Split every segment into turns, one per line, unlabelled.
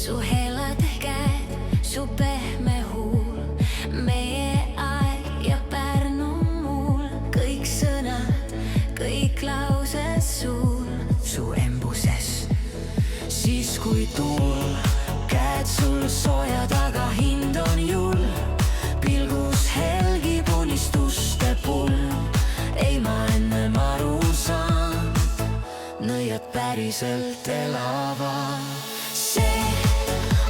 Su helad käed, su pehme huul, meie aeg ja Pärnu muul. Kõik sõnad, kõik laused sul,
su embuses, siis kui tuul. Käed sul soojad, aga hind on jull. Pilgus helgib unistuste pull. Ei ma ennem aru saanud, nõiad päriselt elavad.
see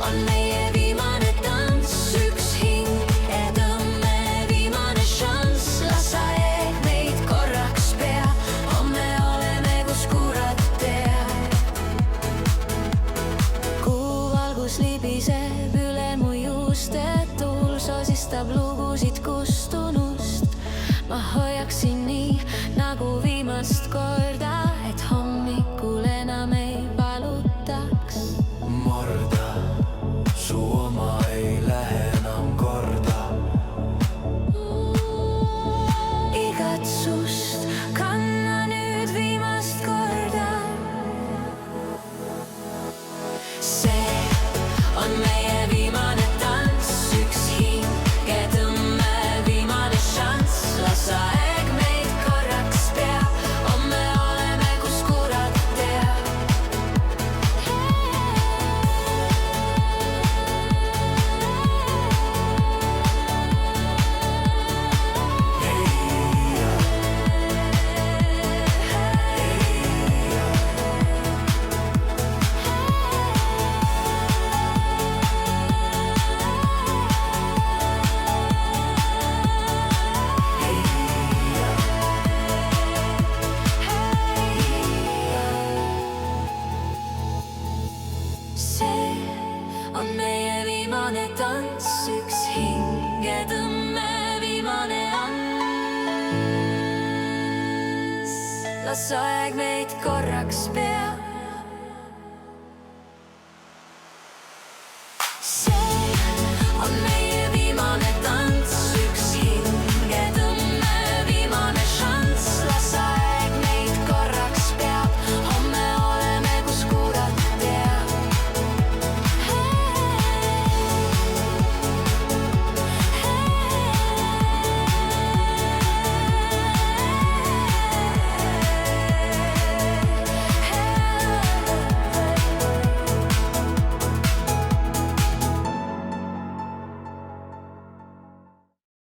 on meie viimane tants, üks hingetõmme, viimane šanss. Las aeg meid korraks pea, homme oleme, kus kurat teab. Kuu valgus libiseb üle mu juuste, tuul sosistab lugusid kustunust. Ma hoiaksin nii nagu viimast korda, et hommikul enam ei valutaks.
Morda, su oma ei lähe enam korda.
Igatsust kanna nüüd viimast korda. See on meie viimane tants, üks hingetõmme, viimane šanss. Las aeg meid korraks peab, homme oleme, kus kurat teab. See on meie viimane tants, üks hingetõmme, viimane ants. Las aeg meid korraks peab.